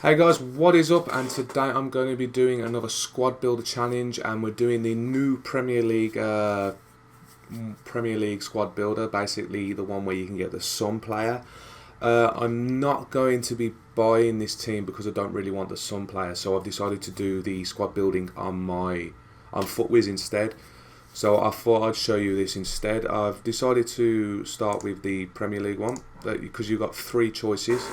Hey guys, what is up? And today I'm going to be doing another squad builder challenge, and we're doing the new Premier League squad builder, basically the one where you can get the Sun player. I'm not going to be buying this team because I don't really want the Sun player, so I've decided to do the squad building on FootWiz instead. So I thought I'd show you this instead. I've decided to start with the Premier League one because you've got three choices.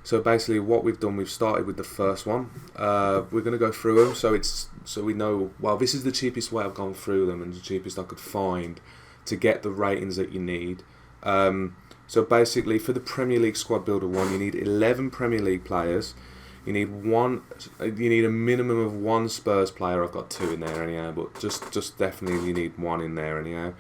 So basically what we've done, we've started with the first one. We're going to go through them so we know, well, this is the cheapest way I've gone through them and the cheapest I could find to get the ratings that you need. So basically for the Premier League squad builder one, you need 11 Premier League players. You need a minimum of one Spurs player. I've got two in there anyhow, but just definitely you need one in there anyhow.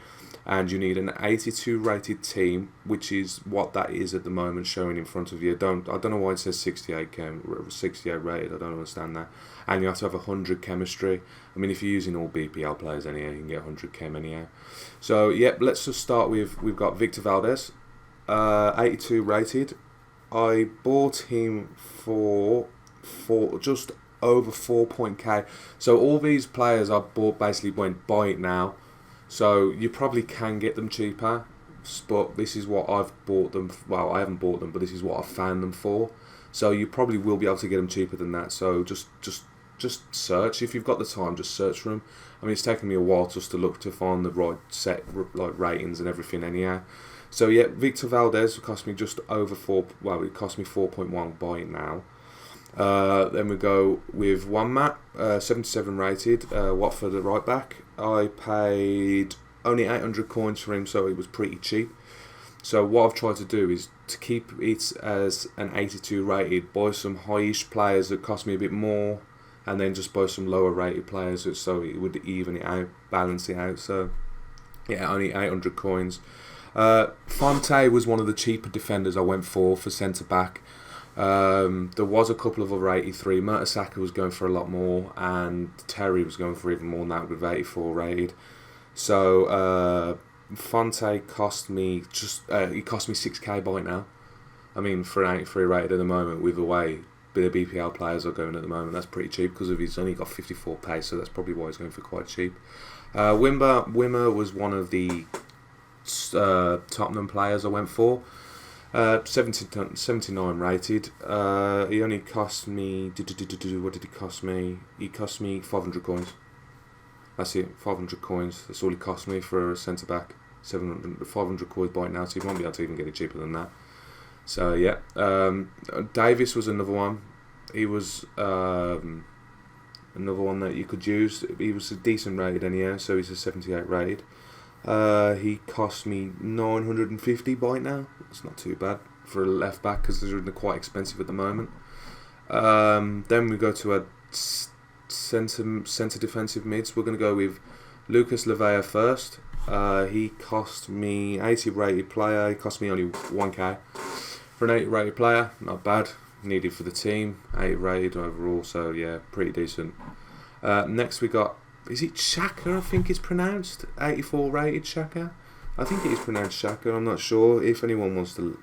And you need an 82 rated team, which is what that is at the moment showing in front of you. I don't know why it says 68 rated. I don't understand that. And you have to have 100 chemistry. I mean, if you're using all BPL players anyhow, you can get 100 chem anyhow. So yep, let's just start with, we've got Victor Valdez, 82 rated. I bought him for just over 4.k. So all these players I bought basically went buy it now. So you probably can get them cheaper, but this is what I've bought them. Well, I haven't bought them, but this is what I've found them for. So you probably will be able to get them cheaper than that. So just search if you've got the time. Just search for them. I mean, it's taken me a while just to look to find the right set like ratings and everything. Anyhow, so yeah, Victor Valdez cost me just over four. Well, it cost me 4.1 buy it now. Then we go with one Matt, 77 rated, Watford at right back. I paid only 800 coins for him, so it was pretty cheap. So what I've tried to do is to keep it as an 82 rated, buy some high-ish players that cost me a bit more, and then just buy some lower rated players so it would even it out, balance it out. So yeah, only 800 coins. Fonte was one of the cheaper defenders I went for centre back. There was a couple of other 83. Mertesacker was going for a lot more, and Terry was going for even more than that with 84 rated. So Fonte cost me he cost me 6k by now. I mean, for an 83 rated at the moment, with the way the BPL players are going at the moment, that's pretty cheap because he's only got 54 pace, so that's probably why he's going for quite cheap. Wimmer was one of the Tottenham players I went for. 79 rated. He only cost me. What did he cost me? He cost me 500 coins. That's it, 500 coins. That's all he cost me for a centre back. 500 coins by now, so you won't be able to even get it cheaper than that. So yeah, Davis was another one. He was another one that you could use. He was a decent rated anyhow, so he's a 78 rated. He cost me 950 by now. It's not too bad for a left back because they're quite expensive at the moment. Then we go to a centre defensive mids. We're going to go with Lucas Lavea first. He cost me 80 rated player. He cost me only 1k for an 80 rated player. Not bad. Needed for the team. 80 rated overall. So yeah, pretty decent. Next we got. Is it Shaka, I think it's pronounced? 84 rated Shaka? I think it is pronounced Shaka, I'm not sure. If anyone wants to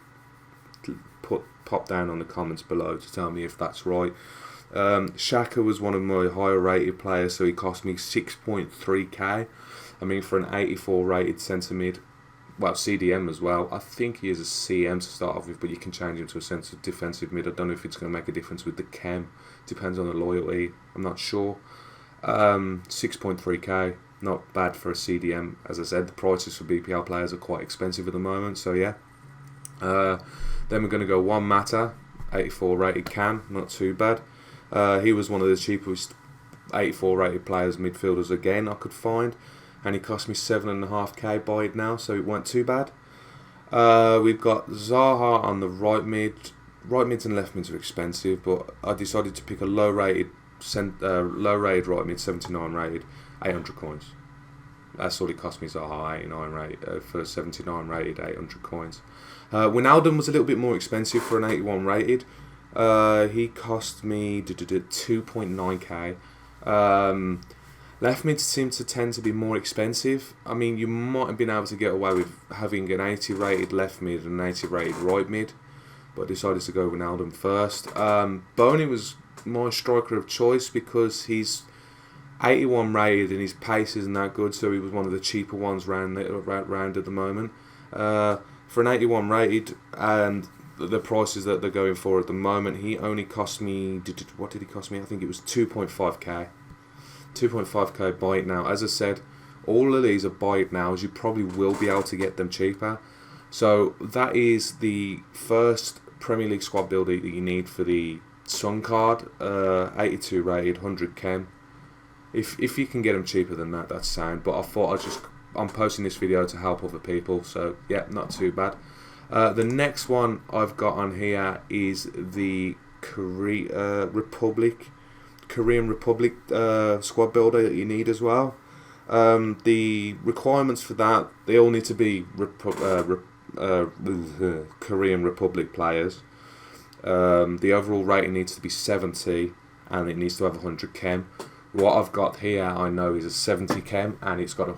pop down on the comments below to tell me if that's right. Shaka was one of my higher rated players, so he cost me 6.3k. I mean, for an 84 rated centre mid, well, CDM as well. I think he is a CM to start off with, but you can change him to a centre defensive mid. I don't know if it's going to make a difference with the chem. Depends on the loyalty, I'm not sure. 6.3k, not bad for a CDM. As I said, the prices for BPL players are quite expensive at the moment, so yeah. Then we're going to go one Mata, 84 rated cam, not too bad. He was one of the cheapest 84 rated players, midfielders again I could find, and he cost me 7.5k by it now, so it weren't too bad. We've got Zaha on the right mid. Right mids and left mids are expensive, but I decided to pick a low rated right mid, 79 rated, 800 coins. That's all it cost me, Zaha, 89 rated, for 79 rated, 800 coins. Wijnaldum was a little bit more expensive for an 81 rated. He cost me 2.9k. Left mids seem to tend to be more expensive. I mean, you might have been able to get away with having an 80 rated left mid and an 80 rated right mid. but I decided to go Ronaldo first. Boney was my striker of choice because he's 81 rated and his pace isn't that good, so he was one of the cheaper ones round at the moment. For an 81 rated and the prices that they're going for at the moment, he only cost me, what did he cost me? I think it was 2.5k. 2.5k buy it now. As I said, all of these are buy it now, as you probably will be able to get them cheaper. So that is the first Premier League squad builder that you need for the Sun card. 82 rated, 100 chem. If you can get them cheaper than that, that's sound. But I thought I'm posting this video to help other people, so yeah, not too bad. The next one I've got on here is the Korean Republic squad builder that you need as well. The requirements for that, they all need to be Korean Republic players. The overall rating needs to be 70 and it needs to have 100 chem. What I've got here, I know, is a 70 chem, and it's got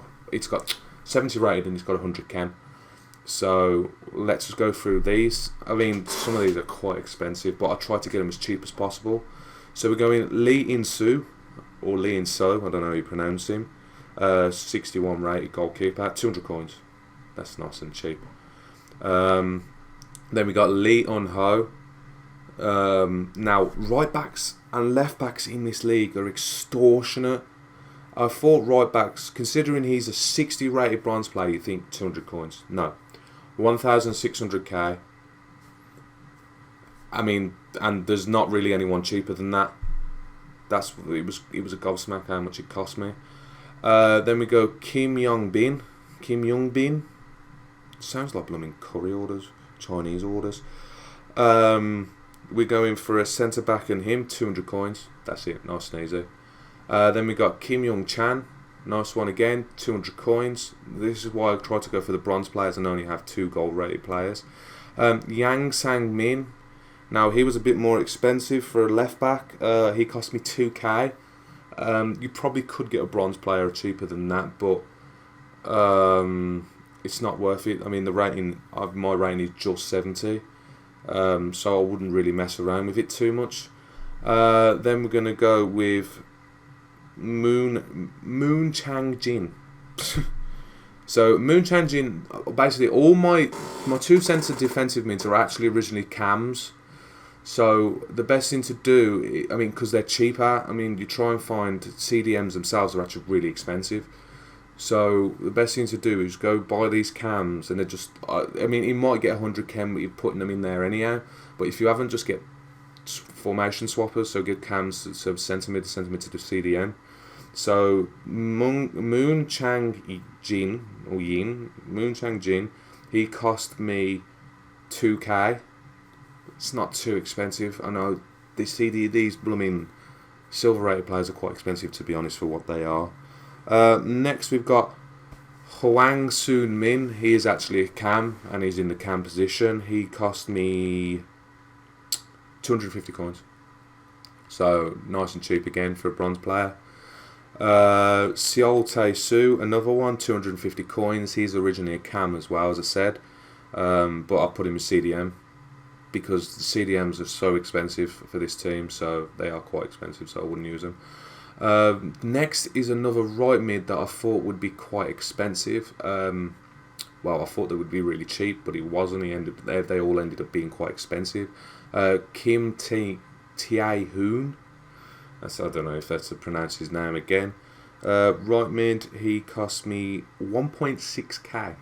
70 rated and it's got 100 chem. So let's just go through these. I mean, some of these are quite expensive, but I try to get them as cheap as possible. So we're going Lee In-soo, or Lee In-so, I don't know how you pronounce him. 61 rated goalkeeper, 200 coins. That's nice and cheap. Then we got Lee Un-ho. Now, right backs and left backs in this league are extortionate. I thought right backs, considering he's a 60 rated bronze player, you think 200 coins. No, 1,600k. I mean, and there's not really anyone cheaper than that. It was a gobsmack how much it cost me. Then we go Kim Young-bin. Sounds like blooming curry orders, Chinese orders. We're going for a centre back and him, 200 coins. That's it, nice and easy. Then we got Kim Young-chan, nice one again, 200 coins. This is why I try to go for the bronze players and only have 2 gold rated players. Yang Sang-min. Now he was a bit more expensive for a left back. He cost me 2k. You probably could get a bronze player cheaper than that, but it's not worth it. I mean, the rating, my rating is just 70, so I wouldn't really mess around with it too much. Then we're gonna go with Moon Chang-jin. So Moon Chang-jin, basically all my 2 centre defensive mids are actually originally cams. So the best thing to do, I mean, because they're cheaper, I mean, you try and find CDMs themselves are actually really expensive. So the best thing to do is go buy these cams, and they're just, I mean, you might get 100 chem, but you're putting them in there anyhow. But if you haven't, just get formation swappers, so get cams, so centre mid to the CDM. So Moon Chang-jin, he cost me 2k. It's not too expensive. I know these blooming silver rated players are quite expensive, to be honest, for what they are. Next we've got Hwang Soon Min. He is actually a cam, and he's in the cam position. He cost me 250 coins. So nice and cheap again for a bronze player. Seol Tae-soo, another one, 250 coins. He's originally a cam as well, as I said, but I put him as CDM because the CDMs are so expensive for this team, so they are quite expensive, so I wouldn't use them. Next is another right mid that I thought would be quite expensive. Well, I thought they would be really cheap, but it wasn't. They all ended up being quite expensive. Kim Tae-hoon. I don't know if that's to pronounce his name again. Right mid, he cost me 1.6k.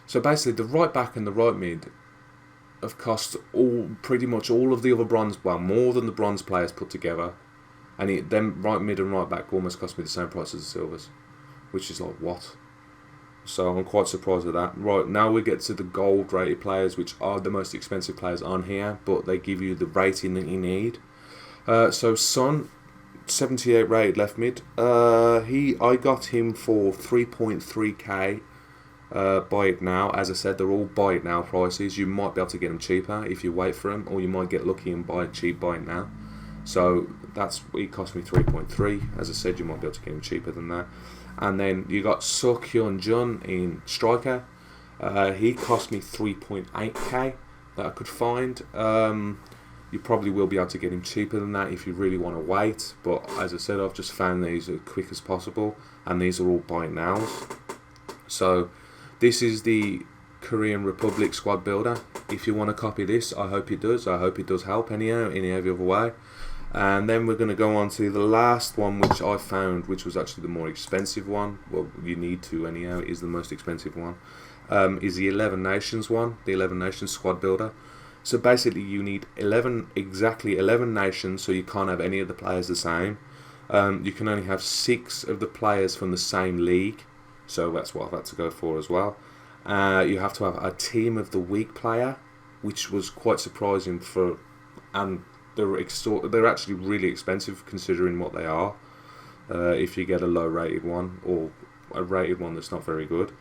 So basically, the right back and the right mid have cost pretty much all of the other bronze, well, more than the bronze players put together. And them right mid and right back almost cost me the same price as the silvers, which is like, what? So I'm quite surprised at that. Right, now we get to the gold rated players, which are the most expensive players on here, but they give you the rating that you need. So Son, 78 rated left mid. I got him for 3.3k. Buy it now. As I said, they're all buy it now prices. You might be able to get them cheaper if you wait for them, or you might get lucky and buy it cheap, buy it now. So it cost me 3.3. As I said, you might be able to get them cheaper than that. And then you got Suk Hyun Jun in striker. He cost me 3.8k. that I could find. You probably will be able to get him cheaper than that if you really want to wait. But as I said, I've just found these as quick as possible, and these are all buy nows. So this is the Korean Republic squad builder. If you want to copy this, I hope it does. I hope it does help anyhow, any other way. And then we're going to go on to the last one, which I found, which was actually the more expensive one. Well, you need to anyhow. It is the most expensive one. Is the 11 Nations one, the 11 Nations squad builder. So basically, you need exactly 11 nations, so you can't have any of the players the same. You can only have 6 of the players from the same league, so that's what I've had to go for as well. You have to have a team of the week player, which was quite surprising and they're actually really expensive considering what they are. If you get a low rated one or a rated one that's not very good.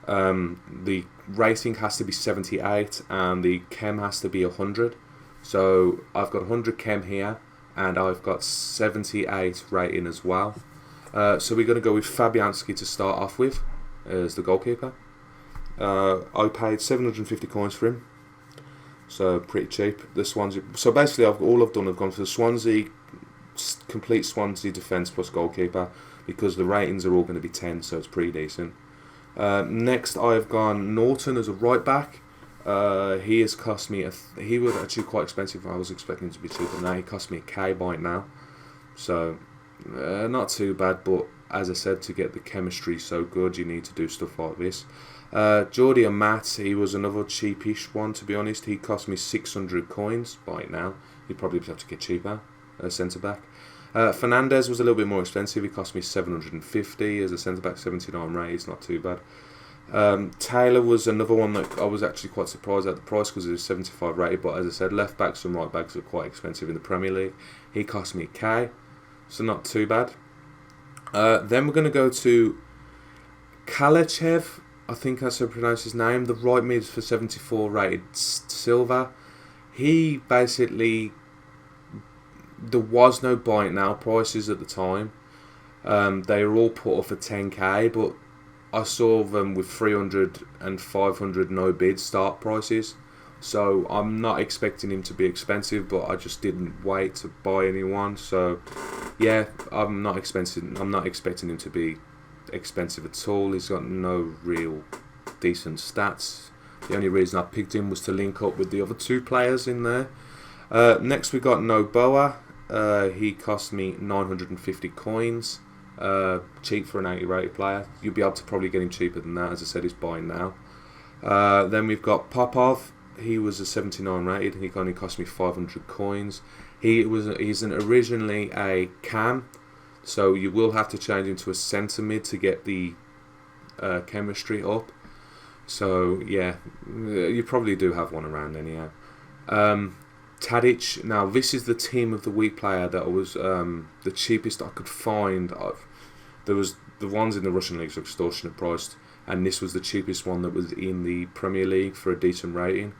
The rating has to be 78 and the chem has to be 100. So I've got 100 chem here and I've got 78 rating as well. So we're going to go with Fabianski to start off with as the goalkeeper. I paid 750 coins for him, so pretty cheap. The Swansea. So basically, I've gone for the Swansea, complete Swansea defence plus goalkeeper, because the ratings are all going to be 10, so it's pretty decent. Next, I've gone Norton as a right back. He has cost me he was actually quite expensive. I was expecting him to be cheaper. Now he cost me a K by now, so not too bad. But as I said, to get the chemistry so good, you need to do stuff like this. Jordi and Matt, he was another cheapish one, to be honest. He cost me 600 coins by now. You'd probably have to get cheaper, centre back. Fernandez was a little bit more expensive. He cost me 750 as a centre back, 79 rate. It's not too bad. Taylor was another one that I was actually quite surprised at the price because it was 75 rated. But as I said, left backs and right backs are quite expensive in the Premier League. He cost me a K, so not too bad. Then we're going to go to Kalechev. I think that's how I pronounce his name. The right mid for 74 rated silver. He basically, there was no buy it now prices at the time. They were all put up for 10k, but I saw them with 300 and 500 no bid start prices. So I'm not expecting him to be expensive, but I just didn't wait to buy anyone. So yeah, I'm not expecting him to be expensive at all. He's got no real decent stats. The only reason I picked him was to link up with the other 2 players in there. Next we got Noboa. He cost me 950 coins. Cheap for an 80 rated player. You'll be able to probably get him cheaper than that. As I said, he's buying now. Then we've got Popov. He was a 79 rated. He only cost me 500 coins. He's originally a cam, so you will have to change him to a centre mid to get the chemistry up. So yeah, you probably do have one around anyhow. Tadic. Now this is the team of the week player that was the cheapest I could find. There was the ones in the Russian leagues were extortionate priced, and this was the cheapest one that was in the Premier League for a decent rating.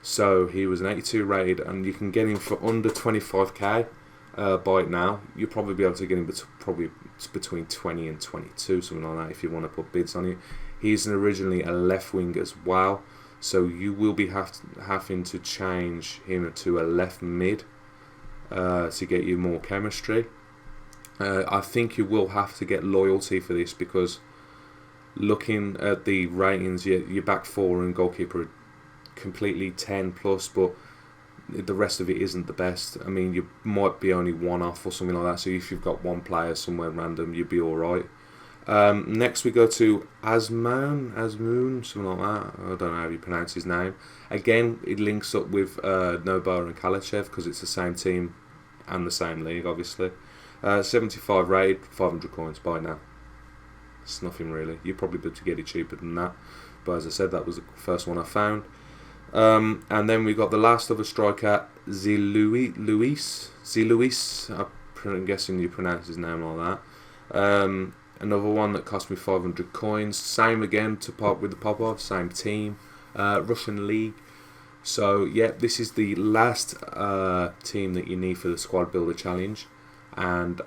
So he was an 82 rated, and you can get him for under 25k. Buy it now. You'll probably be able to get him probably between 20 and 22, something like that, if you want to put bids on it. He's originally a left wing as well, so you will be having to change him to a left mid to get you more chemistry. I think you will have to get loyalty for this, because looking at the ratings, your back 4 and goalkeeper are completely 10 plus, but the rest of it isn't the best. I mean, you might be only one off or something like that, so if you've got one player somewhere random, you'd be alright. Next we go to Azmoun, something like that. I don't know how you pronounce his name. Again, it links up with Noboa and Kalechev because it's the same team and the same league, obviously. 75 rated, 500 coins by now. It's nothing really. You'd probably be able to get it cheaper than that, but as I said, that was the first one I found. And then we got the last other striker, Ziluis. I'm guessing you pronounce his name like that. Another one that cost me 500 coins. Same again to part with the Popov, same team, Russian league. So yeah, this is the last team that you need for the squad builder challenge, and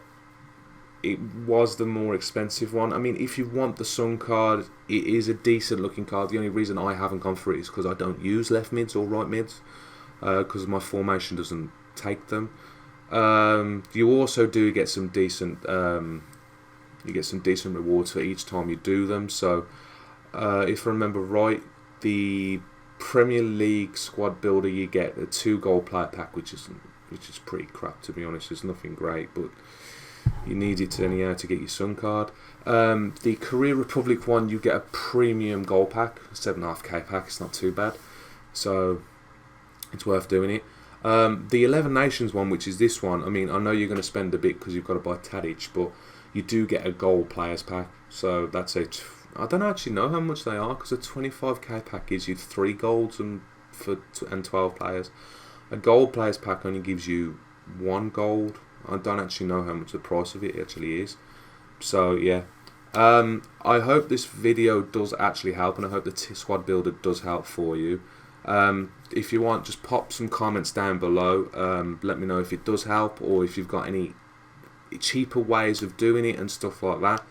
it was the more expensive one. I mean, if you want the Sun card, it is a decent looking card. The only reason I haven't gone for it is because I don't use left mids or right mids, because my formation doesn't take them. You also do get some decent rewards for each time you do them. So if I remember right, the Premier League squad builder, you get a 2 gold player pack, which is pretty crap, to be honest. It's nothing great, but you need it anyhow to get your Sun card. The Career Republic one, you get a premium gold pack, 7.5k pack. It's not too bad, so it's worth doing it. The 11 Nations one, which is this one, I mean, I know you're going to spend a bit because you've got to buy Tadic, but you do get a gold players pack. So that's it. I don't actually know how much they are, because a 25k pack gives you 3 golds and 12 players. A gold players pack only gives you 1 gold. I don't actually know how much the price of it actually is. So yeah, I hope this video does actually help, and I hope the squad builder does help for you. If you want, just pop some comments down below. Let me know if it does help, or if you've got any cheaper ways of doing it and stuff like that.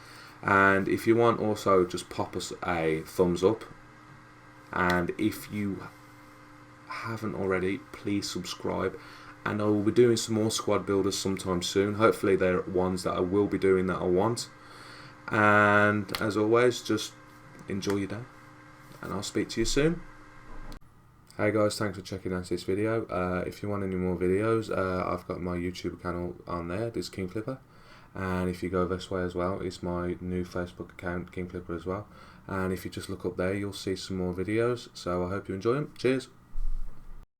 And if you want, also just pop us a thumbs up. And if you haven't already, please subscribe. And I will be doing some more squad builders sometime soon. Hopefully they're ones that I will be doing that I want. And as always, just enjoy your day, and I'll speak to you soon. Hey guys, thanks for checking out this video. If you want any more videos, I've got my YouTube channel on there, this King Flipper. And if you go this way as well, it's my new Facebook account, King Flipper as well. And if you just look up there, you'll see some more videos. So I hope you enjoy them. Cheers.